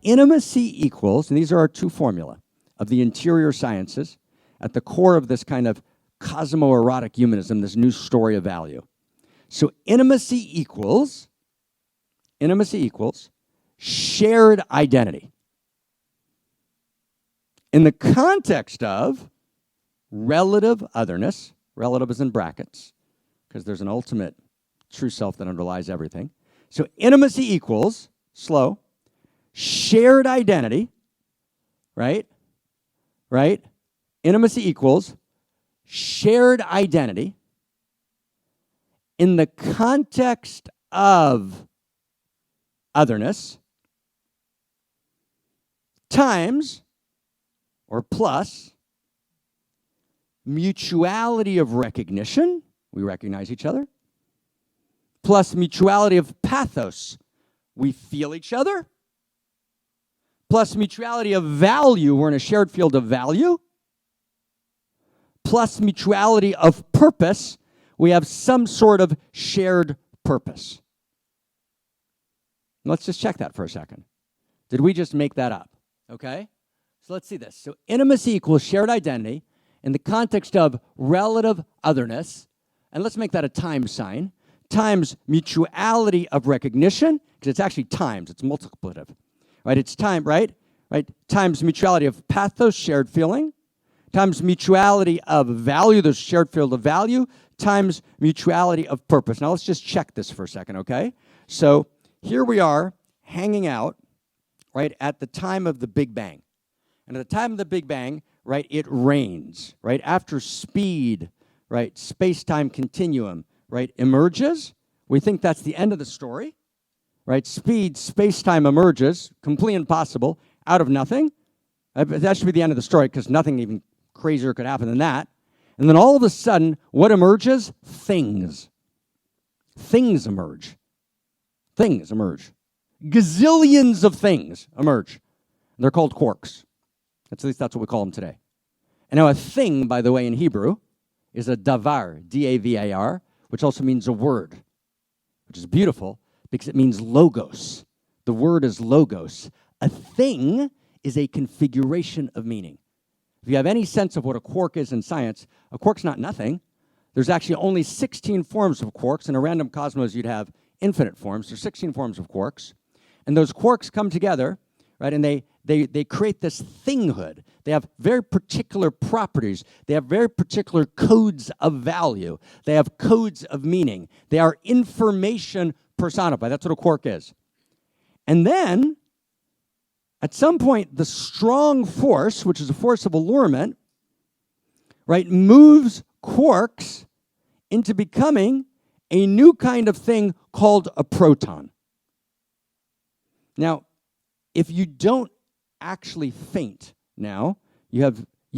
intimacy equals, and these are our two formula of the interior sciences, at the core of this kind of cosmo-erotic humanism, this new story of value. So intimacy equals shared identity. In the context of relative otherness, relative is in brackets, because there's an ultimate true self that underlies everything. So intimacy equals, slow, shared identity, right? Intimacy equals shared identity in the context of otherness times or plus mutuality of recognition, we recognize each other, plus mutuality of pathos, we feel each other, plus mutuality of value, we're in a shared field of value, plus mutuality of purpose, we have some sort of shared purpose. Let's just check that for a second. Did we just make that up? Okay? So let's see this. So intimacy equals shared identity in the context of relative otherness, and let's make that a time sign, times mutuality of recognition, because it's actually times, it's multiplicative. Right? It's time, right? Times mutuality of pathos, shared feeling, times mutuality of value, there's shared field of value, times mutuality of purpose. Now let's just check this for a second, okay? So here we are hanging out, right, at the time of the Big Bang. And at the time of the Big Bang, right, it rains, right? After speed, right, space-time continuum, right, emerges. We think that's the end of the story, right? Speed, space-time emerges, completely impossible, out of nothing. That should be the end of the story because nothing even crazier could happen than that. And then all of a sudden, what emerges? Things. Things emerge. Things emerge. Gazillions of things emerge. They're called quarks. At least that's what we call them today. And now a thing, by the way, in Hebrew, is a davar, D-A-V-A-R, which also means a word, which is beautiful because it means logos. The word is logos. A thing is a configuration of meaning. If you have any sense of what a quark is in science, a quark's not nothing. There's actually only 16 forms of quarks. In a random cosmos, you'd have infinite forms. There's 16 forms of quarks. And those quarks come together, right, and they create this thinghood. They have very particular properties. They have very particular codes of value. They have codes of meaning. They are information personified. That's what a quark is. And then, at some point, the strong force, which is a force of allurement, right, moves quarks into becoming a new kind of thing called a proton. Now, if you don't actually faint now, you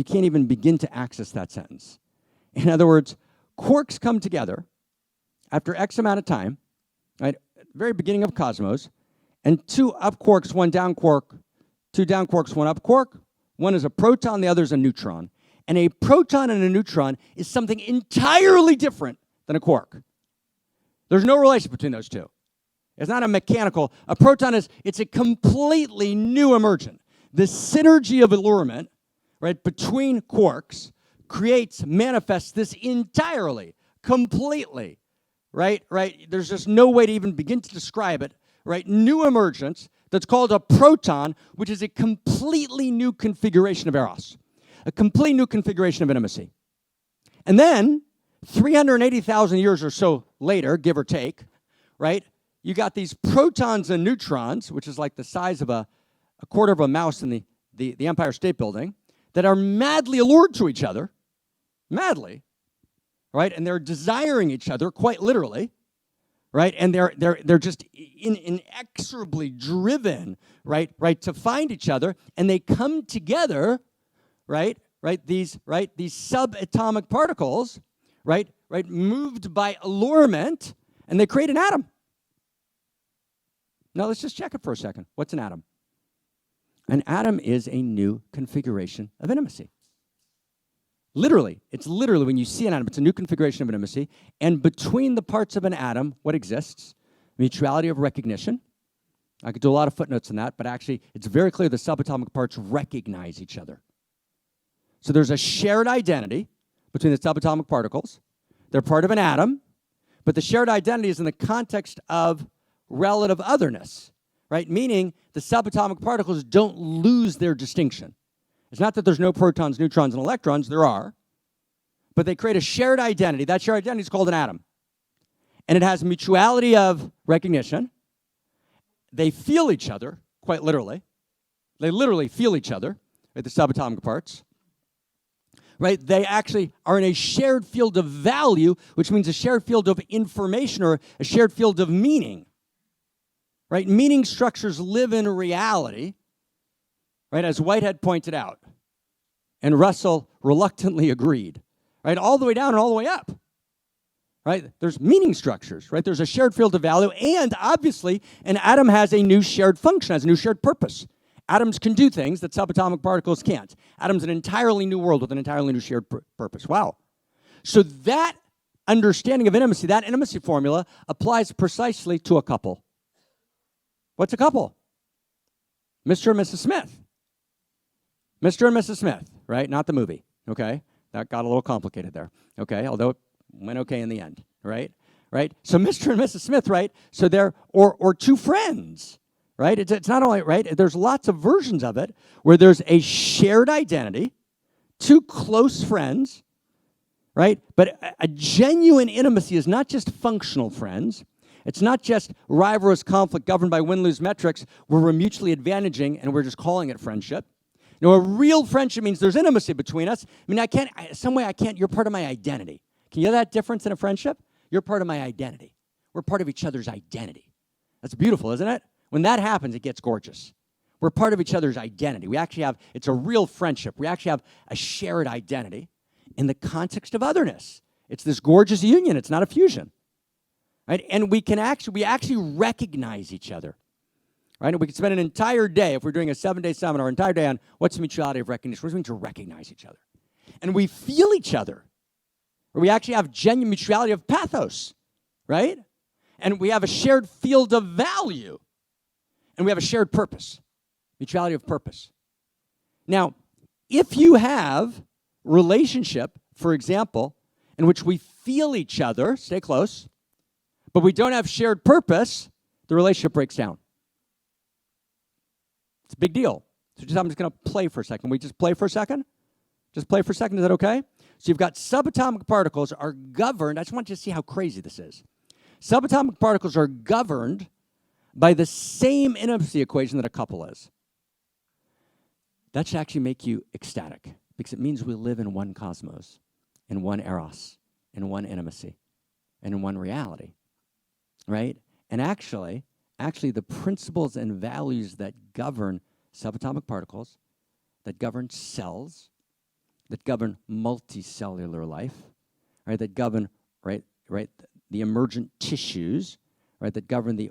can't even begin to access that sentence. In other words, quarks come together after X amount of time, right, at the very beginning of cosmos, and two up quarks, one down quark, two down quarks, one up quark. One is a proton, the other is a neutron. And a proton and a neutron is something entirely different than a quark. There's no relation between those two. It's not a mechanical. A proton it's a completely new emergent. The synergy of allurement, right, between quarks manifests this entirely, completely, right? There's just no way to even begin to describe it, right? New emergence that's called a proton, which is a completely new configuration of Eros, a complete new configuration of intimacy. And then, 380,000 years or so later, give or take, right, you got these protons and neutrons, which is like the size of a quarter of a mouse in the Empire State Building, that are madly allured to each other, madly, right? And they're desiring each other, quite literally, right? And they're just inexorably driven, right, to find each other, and they come together, right? These subatomic particles, right, moved by allurement, and they create an atom. Now let's just check it for a second. What's an atom? An atom is a new configuration of intimacy. Literally, it's literally when you see an atom, it's a new configuration of intimacy. And between the parts of an atom, what exists? Mutuality of recognition, I could do a lot of footnotes on that, but actually it's very clear the subatomic parts recognize each other. So there's a shared identity between the subatomic particles. They're part of an atom, but the shared identity is in the context of relative otherness, right? Meaning the subatomic particles don't lose their distinction. It's not that there's no protons, neutrons, and electrons. There are. But they create a shared identity. That shared identity is called an atom. And it has mutuality of recognition. They feel each other, quite literally. They literally feel each other, right, the subatomic parts. Right? They actually are in a shared field of value, which means a shared field of information or a shared field of meaning. Right? Meaning structures live in reality, right, as Whitehead pointed out. And Russell reluctantly agreed. Right? All the way down and all the way up. Right? There's meaning structures, right? There's a shared field of value, and obviously an atom has a new shared function, has a new shared purpose. Atoms can do things that subatomic particles can't. Atoms an entirely new world with an entirely new shared purpose. Wow. So that understanding of intimacy, that intimacy formula, applies precisely to a couple. What's a couple? Mr. and Mrs. Smith. Mr. and Mrs. Smith, right? Not the movie, okay? That got a little complicated there, okay? Although it went okay in the end, right? Right? So Mr. and Mrs. Smith, right? So they're, or two friends, right? It's not only, right? There's lots of versions of it where there's a shared identity, two close friends, right? But a genuine intimacy is not just functional friends. It's not just rivalrous conflict governed by win-lose metrics where we're mutually advantaging and we're just calling it friendship. No, a real friendship means there's intimacy between us. I mean, some way I can't, you're part of my identity. Can you hear that difference in a friendship? You're part of my identity. We're part of each other's identity. That's beautiful, isn't it? When that happens, it gets gorgeous. We're part of each other's identity. We actually have, it's a real friendship. We actually have a shared identity in the context of otherness. It's this gorgeous union. It's not a fusion. Right? And we actually recognize each other. Right? And we can spend an entire day, if we're doing a 7-day seminar, an entire day on what's the mutuality of recognition. What does it mean to recognize each other? And we feel each other. Or we actually have genuine mutuality of pathos, right? And we have a shared field of value. And we have a shared purpose, mutuality of purpose. Now, if you have relationship, for example, in which we feel each other, stay close, but we don't have shared purpose, the relationship breaks down. It's a big deal. So I'm just going to play for a second. Can we just play for a second? Just play for a second. Is that okay? So you've got subatomic particles are governed. I just want you to see how crazy this is. Subatomic particles are governed by the same intimacy equation that a couple is. That should actually make you ecstatic because it means we live in one cosmos, in one eros, in one intimacy, and in one reality, right? And actually the principles and values that govern subatomic particles, that govern cells, that govern multicellular life, right? That govern, right, the emergent tissues, right? That govern the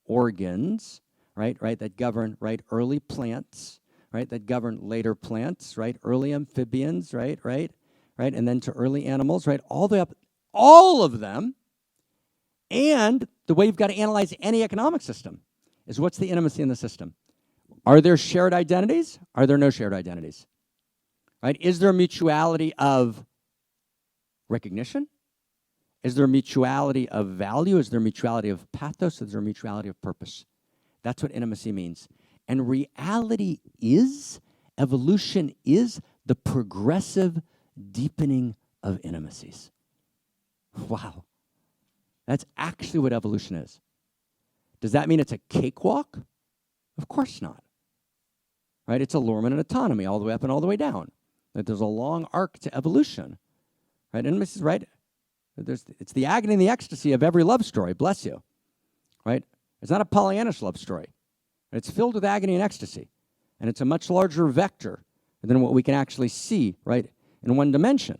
organs, right? That govern, right, early plants, right? That govern later plants, right? Early amphibians, right? And then to early animals, right? All the way up, all of them. And the way you've got to analyze any economic system is what's the intimacy in the system? Are there shared identities? Are there no shared identities? Right? Is there a mutuality of recognition? Is there a mutuality of value? Is there a mutuality of pathos? Is there a mutuality of purpose? That's what intimacy means. And reality is, evolution is the progressive deepening of intimacies. Wow. That's actually what evolution is. Does that mean it's a cakewalk? Of course not. Right? It's allurement and autonomy all the way up and all the way down. That there's a long arc to evolution. Right? And this is right. It's the agony and the ecstasy of every love story. Bless you. Right? It's not a Pollyannish love story. It's filled with agony and ecstasy. And it's a much larger vector than what we can actually see, right, in one dimension.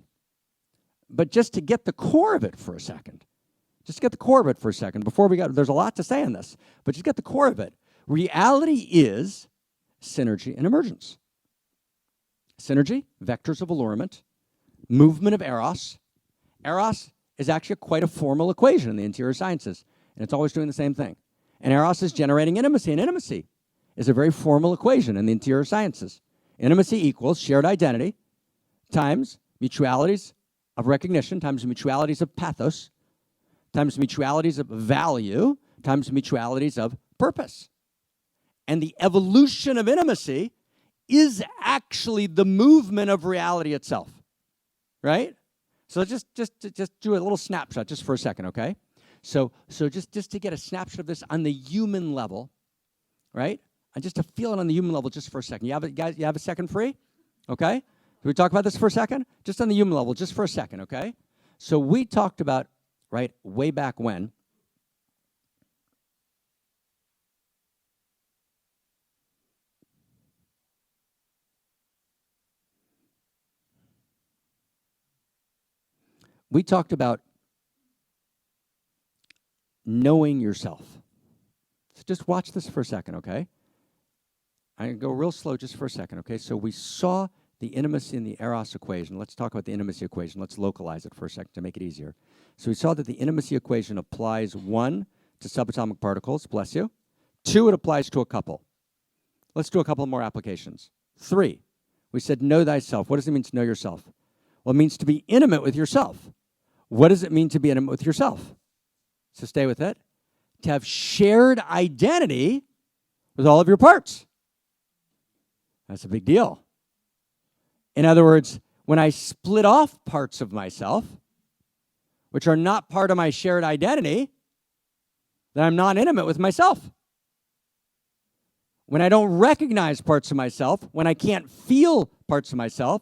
But just to get the core of it for a second, before we there's a lot to say on this, but just get the core of it. Reality is synergy and emergence. Synergy, vectors of allurement, movement of Eros. Eros is actually quite a formal equation in the interior sciences, and it's always doing the same thing. And Eros is generating intimacy. And intimacy is a very formal equation in the interior sciences. Intimacy equals shared identity times mutualities of recognition times mutualities of pathos times mutualities of value times mutualities of purpose. And the evolution of intimacy is actually the movement of reality itself, right? So just do a little snapshot just for a second, okay? So just to get a snapshot of this on the human level, right? And just to feel it on the human level just for a second. Guys, you have a second free? Okay? Can we talk about this for a second? Just on the human level, just for a second, okay? So we talked about, right, way back when, we talked about knowing yourself. So just watch this for a second, okay? I'm going to go real slow just for a second, okay? So we saw the intimacy in the Eros equation. Let's talk about the intimacy equation. Let's localize it for a second to make it easier. So we saw that the intimacy equation applies, 1, to subatomic particles, bless you. 2, it applies to a couple. Let's do a couple more applications. 3, we said know thyself. What does it mean to know yourself? Well, it means to be intimate with yourself. What does it mean to be intimate with yourself? So stay with it. To have shared identity with all of your parts. That's a big deal. In other words, when I split off parts of myself, which are not part of my shared identity, then I'm not intimate with myself. When I don't recognize parts of myself, when I can't feel parts of myself,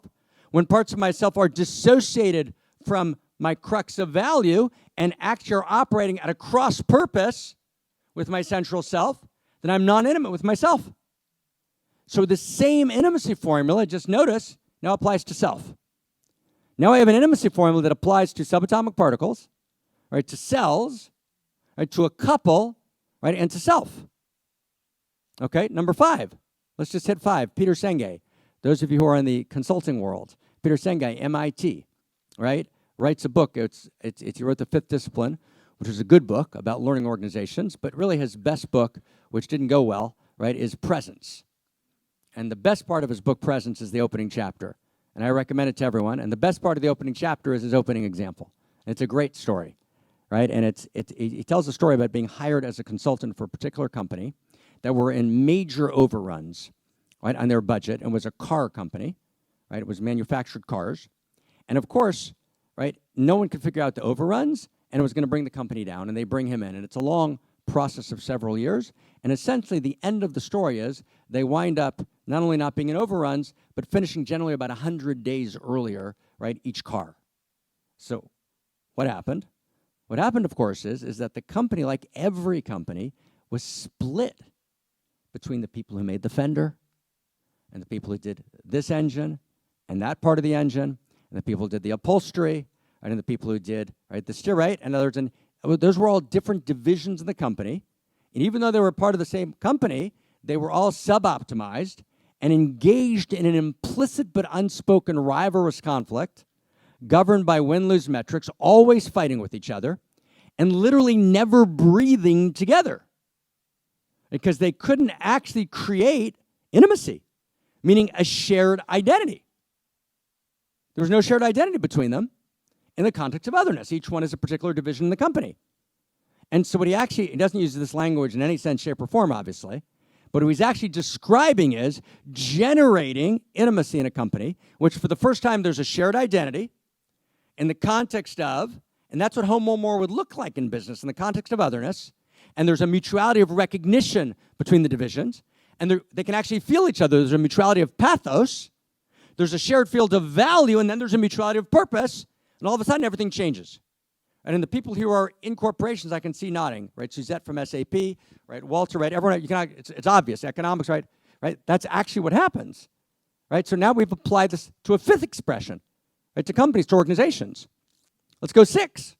when parts of myself are dissociated from my crux of value and actually are operating at a cross purpose with my central self, then I'm not intimate with myself. So the same intimacy formula, just notice, now applies to self. Now I have an intimacy formula that applies to subatomic particles, right, to cells, right, to a couple, right, and to self. Okay, number 5. Let's just hit 5. Peter Senge. Those of you who are in the consulting world, Peter Senge, MIT, right, writes a book. He wrote The Fifth Discipline, which is a good book about learning organizations, but really his best book, which didn't go well, right, is Presence. And the best part of his book, Presence, is the opening chapter. And I recommend it to everyone. And the best part of the opening chapter is his opening example. And it's a great story, right? And he tells a story about being hired as a consultant for a particular company that were in major overruns, right, on their budget, and was a car company, right? It was manufactured cars. And of course, right, no one could figure out the overruns, and it was going to bring the company down, and they bring him in. And it's a long process of several years. And essentially, the end of the story is they wind up not only not being in overruns, but finishing generally about 100 days earlier, right, each car. So what happened? What happened, of course, is that the company, like every company, was split between the people who made the fender and the people who did this engine and that part of the engine and the people who did the upholstery and the people who did, right, the steer, right? In other words, and those were all different divisions of the company. And even though they were part of the same company, they were all sub-optimized and engaged in an implicit but unspoken rivalrous conflict governed by win-lose metrics, always fighting with each other, and literally never breathing together because they couldn't actually create intimacy, meaning a shared identity. There was no shared identity between them in the context of otherness. Each one is a particular division in the company. And so he doesn't use this language in any sense, shape, or form, obviously, but what he's actually describing is generating intimacy in a company, which for the first time there's a shared identity in the context of, and that's what Homo more would look like in business, in the context of otherness, and there's a mutuality of recognition between the divisions, and they can actually feel each other. There's a mutuality of pathos, there's a shared field of value, and then there's a mutuality of purpose, and all of a sudden everything changes. And in the people who are in corporations, I can see nodding, right? Suzette from SAP, right? Walter, right? Everyone, it's obvious, economics, right? Right? That's actually what happens, right? So now we've applied this to a 5th expression, right? To companies, to organizations. Let's go 6,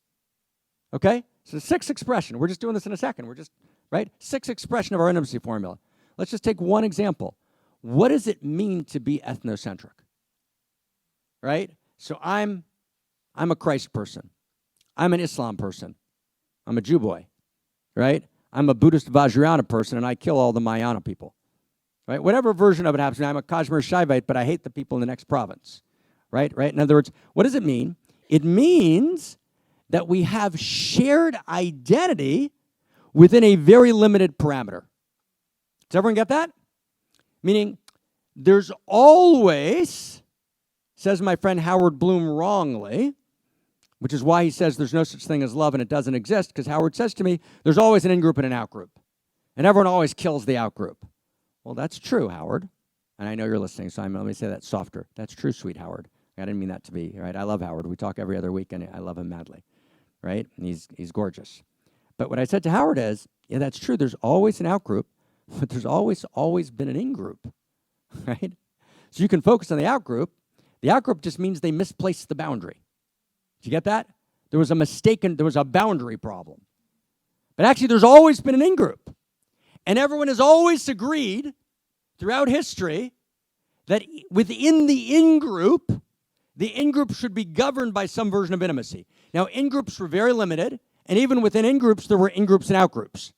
okay? So the 6th expression, we're just doing this in a second. We're just, right? 6th expression of our intimacy formula. Let's just take one example. What does it mean to be ethnocentric, right? So I'm a Christ person. I'm an Islam person. I'm a Jew boy, right? I'm a Buddhist Vajrayana person, and I kill all the Mahayana people. Right? Whatever version of it happens. I'm a Kashmir Shaivite, but I hate the people in the next province. Right? In other words, what does it mean? It means that we have shared identity within a very limited parameter. Does everyone get that? Meaning, there's always, says my friend Howard Bloom wrongly, which is why he says there's no such thing as love and it doesn't exist, because Howard says to me, there's always an in-group and an out-group. And everyone always kills the out-group. Well, that's true, Howard. And I know you're listening, so let me say that softer. That's true, sweet Howard. I didn't mean that to be, right? I love Howard. We talk every other week, and I love him madly, right? And he's gorgeous. But what I said to Howard is, yeah, that's true. There's always an out-group, but there's always been an in-group, right? So you can focus on the out-group. The out-group just means they misplaced the boundary. Did you get that? There was a boundary problem. But actually, there's always been an in-group. And everyone has always agreed throughout history that within the in-group should be governed by some version of intimacy. Now, in-groups were very limited, and even within in-groups, there were in-groups and out-groups,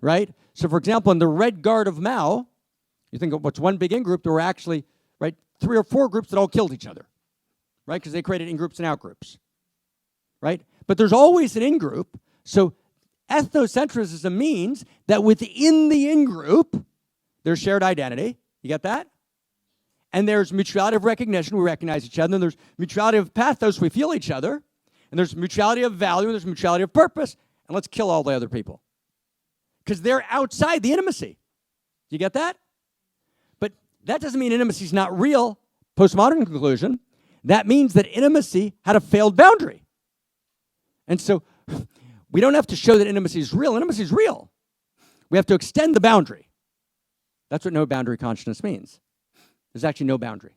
right? So, for example, in the Red Guard of Mao, you think of what's one big in-group, there were actually, right, 3 or 4 groups that all killed each other, right? Because they created in-groups and out-groups, right? But there's always an in-group, so ethnocentrism means that within the in-group, there's shared identity. You get that? And there's mutuality of recognition. We recognize each other. And there's mutuality of pathos. We feel each other. And there's mutuality of value. And there's mutuality of purpose. And let's kill all the other people. Because they're outside the intimacy. Do you get that? But that doesn't mean intimacy is not real. Postmodern conclusion. That means that intimacy had a failed boundary. And so we don't have to show that intimacy is real. Intimacy is real. We have to extend the boundary. That's what no boundary consciousness means. There's actually no boundary.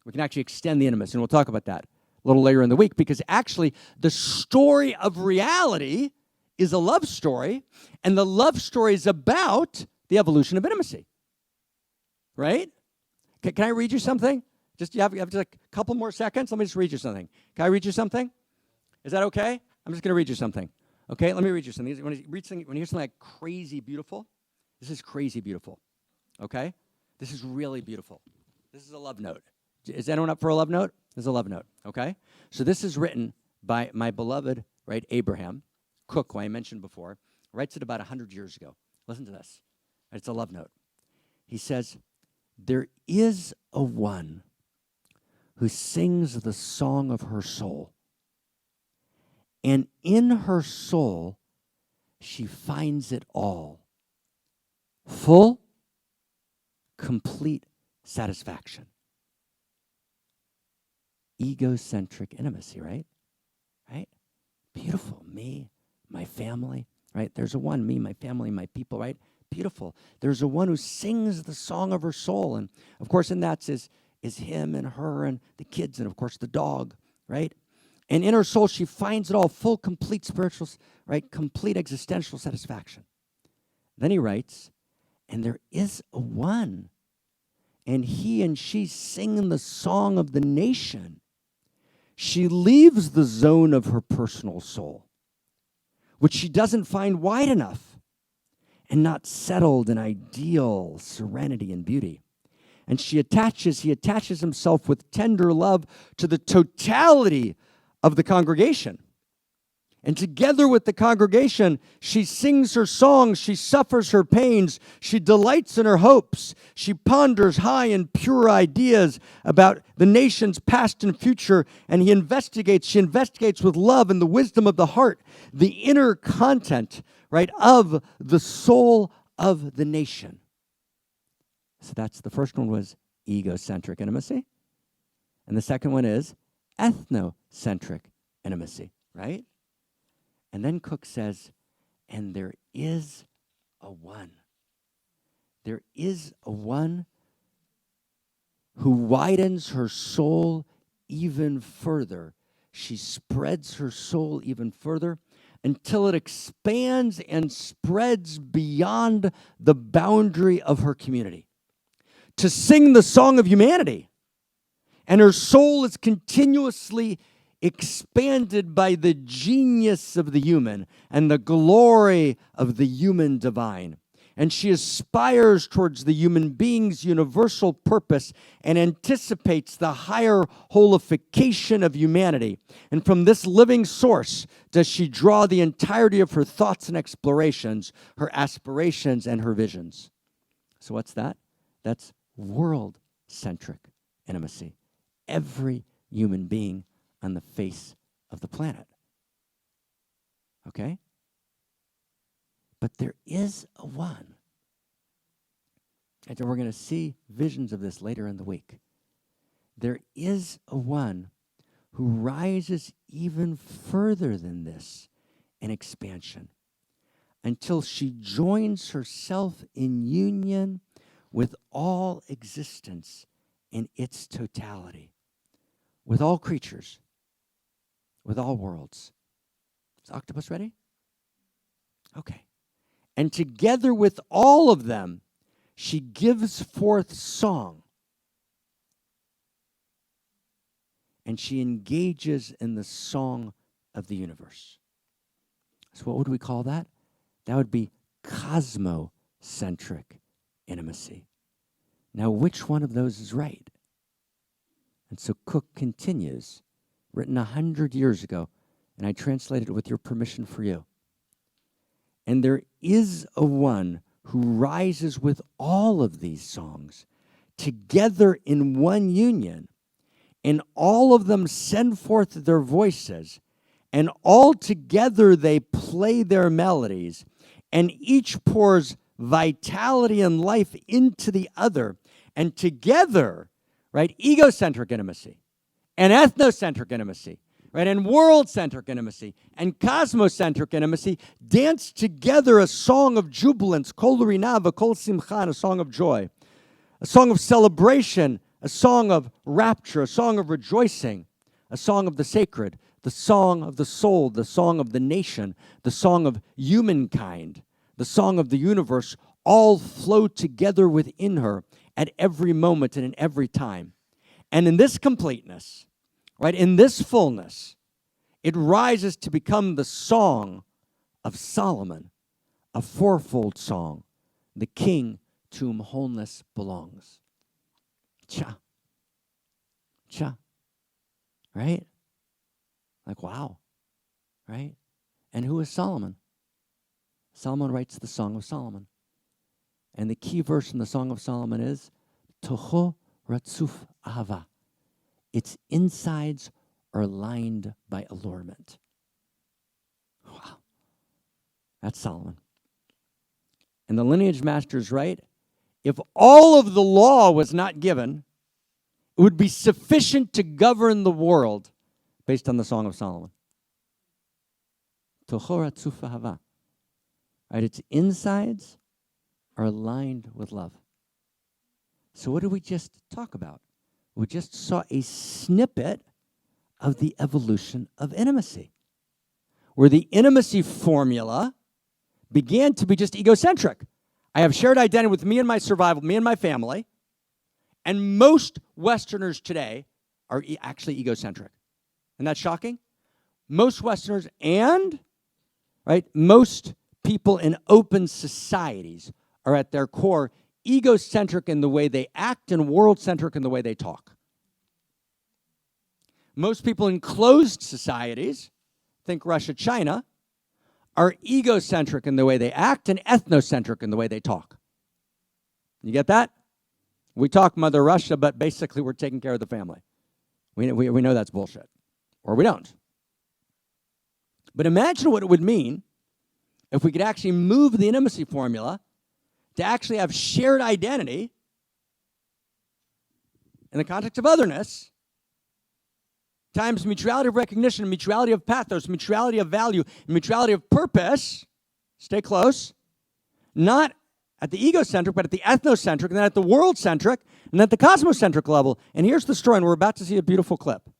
We can actually extend the intimacy, and we'll talk about that a little later in the week, because actually the story of reality is a love story, and the love story is about the evolution of intimacy. Right? Can I read you something? You have just a couple more seconds? Let me just read you something. Can I read you something? Is that okay? I'm just going to read you something. Okay? Let me read you something. When you hear something like crazy beautiful, this is crazy beautiful. Okay? This is really beautiful. This is a love note. Is anyone up for a love note? This is a love note, okay? So this is written by my beloved, right, Abraham Cook, who I mentioned before. Writes it about 100 years ago. Listen to this. It's a love note. He says, there is a one who sings the song of her soul. And in her soul, she finds it all. Full, complete satisfaction. Egocentric intimacy, right? Right? Beautiful. Me, my family, right? There's a one, me, my family, my people, right? Beautiful. There's a one who sings the song of her soul. And of course, in that is him and her and the kids and of course the dog, right? And in her soul, she finds it all, full, complete spiritual, right? Complete existential satisfaction. Then he writes, and there is a one, and he and she sing the song of the nation. She leaves the zone of her personal soul, which she doesn't find wide enough and not settled in ideal serenity and beauty. And he attaches himself with tender love to the totality of the congregation. And together with the congregation, she sings her songs, she suffers her pains, she delights in her hopes, she ponders high and pure ideas about the nation's past and future, and she investigates with love and the wisdom of the heart, the inner content, right, of the soul of the nation. So that's the first one was egocentric intimacy. And the second one is ethnocentric intimacy, right? And then Cook says, and there is a one. There is a one who widens her soul even further. She spreads her soul even further until it expands and spreads beyond the boundary of her community to sing the song of humanity. And her soul is continuously expanded by the genius of the human and the glory of the human divine. And she aspires towards the human being's universal purpose and anticipates the higher holification of humanity. And from this living source does she draw the entirety of her thoughts and explorations, her aspirations and her visions. So what's that? That's world-centric intimacy. Every human being on the face of the planet. Okay? But there is a one. And we're going to see visions of this later in the week. There is a one who rises even further than this in expansion until she joins herself in union with all existence in its totality, with all creatures, with all worlds. Is Octopus ready? Okay. And together with all of them, she gives forth song. And she engages in the song of the universe. So what would we call that? That would be KosmoCentric intimacy. Now, which one of those is right? And so Cook continues, written 100 years ago, and I translated it with your permission for you. And there is a one who rises with all of these songs together in one union, and all of them send forth their voices, and all together they play their melodies, and each pours vitality and life into the other, and together, right, egocentric intimacy and ethnocentric intimacy, right, and world-centric intimacy and cosmocentric intimacy dance together a song of jubilance, kol rinava, kol simcha, a song of joy, a song of celebration, a song of rapture, a song of rejoicing, a song of the sacred, the song of the soul, the song of the nation, the song of humankind, the song of the universe, all flow together within her at every moment and in every time. And in this completeness, right, in this fullness, it rises to become the song of Solomon, a fourfold song, the king to whom wholeness belongs. Cha. Cha. Right? Like, wow. Right? And who is Solomon? Solomon writes the Song of Solomon. And the key verse in the Song of Solomon is, Toho ratzuf ahava. Its insides are lined by allurement. Wow. That's Solomon. And the lineage masters write, if all of the law was not given, it would be sufficient to govern the world based on the Song of Solomon. Toho ratzuf ahava. Right, its insides are lined with love. So what did we just talk about? We just saw a snippet of the evolution of intimacy, where the intimacy formula began to be just egocentric. I have shared identity with me and my survival, me and my family, and most Westerners today are actually egocentric. Isn't that shocking? Most Westerners and, right, most people in open societies are at their core egocentric in the way they act and world-centric in the way they talk. Most people in closed societies, think Russia, China, are egocentric in the way they act and ethnocentric in the way they talk. You get that? We talk Mother Russia, but basically we're taking care of the family. We know that's bullshit. Or we don't. But imagine what it would mean if we could actually move the intimacy formula to actually have shared identity in the context of otherness, times mutuality of recognition, mutuality of pathos, mutuality of value, mutuality of purpose. Stay close. Not at the egocentric, but at the ethnocentric, and then at the world-centric, and then at the cosmocentric level. And here's the story, and we're about to see a beautiful clip.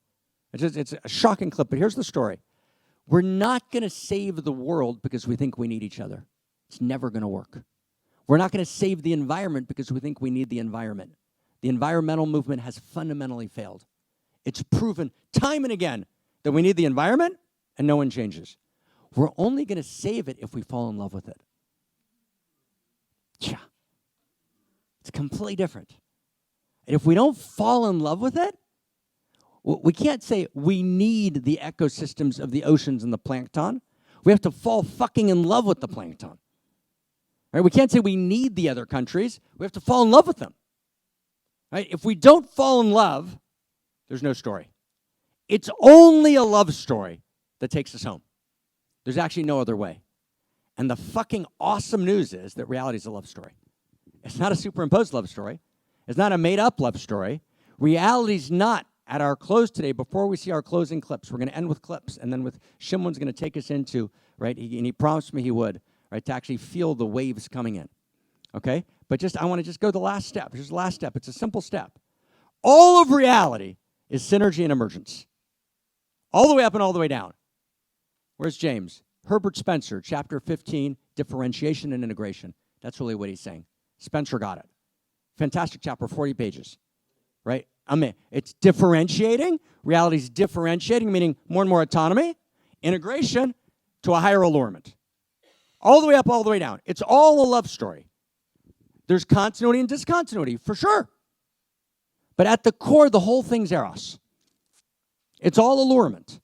It's a shocking clip, but here's the story. We're not going to save the world because we think we need each other. It's never going to work. We're not going to save the environment because we think we need the environment. The environmental movement has fundamentally failed. It's proven time and again that we need the environment, and no one changes. We're only going to save it if we fall in love with it. Yeah. It's completely different. And if we don't fall in love with it, we can't say we need the ecosystems of the oceans and the plankton. We have to fall fucking in love with the plankton. Right? We can't say we need the other countries. We have to fall in love with them. Right? If we don't fall in love, there's no story. It's only a love story that takes us home. There's actually no other way. And the fucking awesome news is that reality is a love story. It's not a superimposed love story. It's not a made-up love story. Reality's not at our close today. Before we see our closing clips, we're going to end with clips, and then with Shimwon's going to take us into, right, and he promised me he would, right, to actually feel the waves coming in, okay? But I want to just go the last step. Here's the last step. It's a simple step. All of reality is synergy and emergence. All the way up and all the way down. Where's James? Herbert Spencer, chapter 15, differentiation and integration. That's really what he's saying. Spencer got it. Fantastic chapter, 40 pages, right? It's differentiating. Reality's differentiating, meaning more and more autonomy. Integration to a higher allurement. All the way up, all the way down. It's all a love story. There's continuity and discontinuity, for sure. But at the core, the whole thing's Eros. It's all allurement.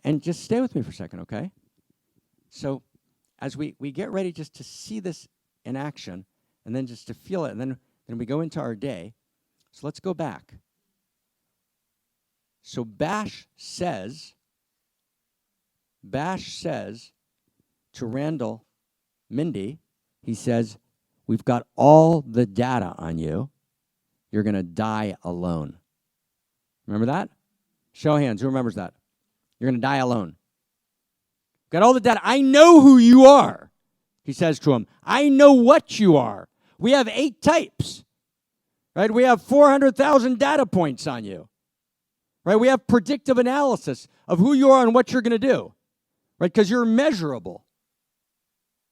And just stay with me for a second, okay? So as we get ready just to see this in action, and then just to feel it, and then we go into our day. So let's go back. So Bash says to Randall Mindy, he says, we've got all the data on you. You're going to die alone. Remember that? Show of hands. Who remembers that? You're going to die alone. Got all the data. I know who you are, he says to him. I know what you are. We have 8 types, right? We have 400,000 data points on you, right? We have predictive analysis of who you are and what you're going to do, right? Because you're measurable.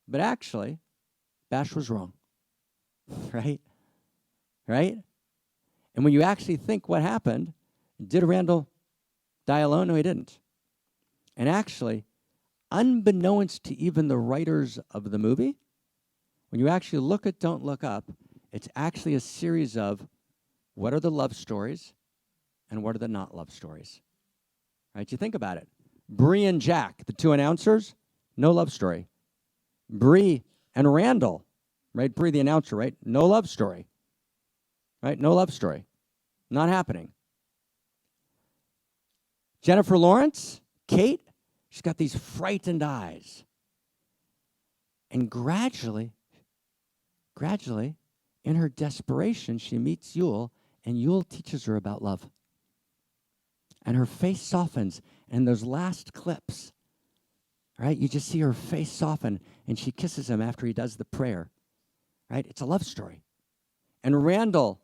But actually, Bash was wrong, right? Right? And when you actually think what happened, did Randall die alone? No, he didn't. And actually, unbeknownst to even the writers of the movie, when you actually look at Don't Look Up, it's actually a series of what are the love stories and what are the not love stories. Right? You think about it. Bree and Jack, the 2 announcers, no love story. Bree and Randall, right? Bree, the announcer, right? No love story. Right? No love story. Not happening. Jennifer Lawrence, Kate, she's got these frightened eyes. And gradually, in her desperation, she meets Yule, and Yule teaches her about love. And her face softens. And those last clips, right? You just see her face soften, and she kisses him after he does the prayer, right? It's a love story. And Randall,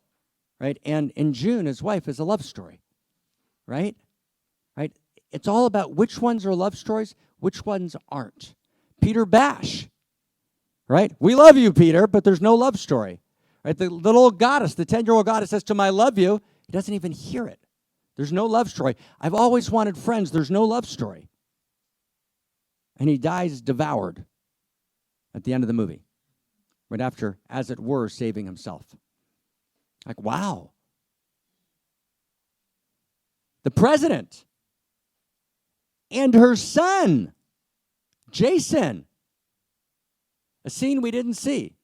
right, and June, his wife, is a love story, right? Right? It's all about which ones are love stories, which ones aren't. Peter Bash, right? We love you, Peter, but there's no love story. Right? The little goddess, the 10-year-old goddess says to him, I love you. He doesn't even hear it. There's no love story. I've always wanted friends. There's no love story. And he dies devoured at the end of the movie, right after, as it were, saving himself. Like, wow. The president and her son, Jason. A scene we didn't see.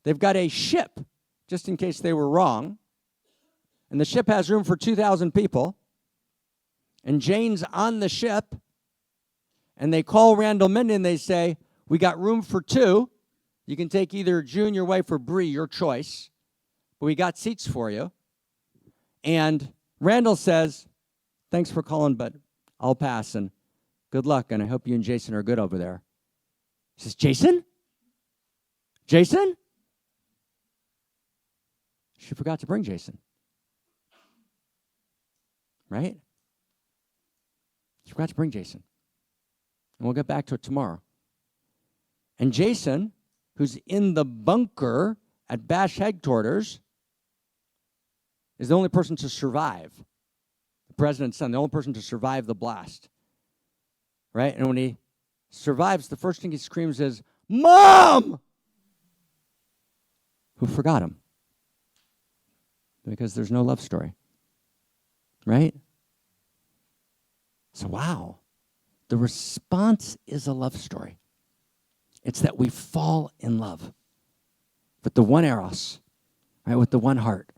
They've got a ship, just in case they were wrong. And the ship has room for 2,000 people. And Jane's on the ship. And they call Randall Mindy and they say, we got room for 2. You can take either June, your wife, or Bree, your choice. But we got seats for you. And Randall says, thanks for calling, but I'll pass, and good luck, and I hope you and Jason are good over there. He says, Jason? Jason? She forgot to bring Jason. Right? She forgot to bring Jason. And we'll get back to it tomorrow. And Jason, who's in the bunker at Bash headquarters, is the only person to survive. president's son, the only person to survive the blast, right? And when he survives, the first thing he screams is, "Mom!" Who forgot him? Because there's no love story, right? So, wow. The response is a love story. It's that we fall in love with the one Eros, right, with the one heart,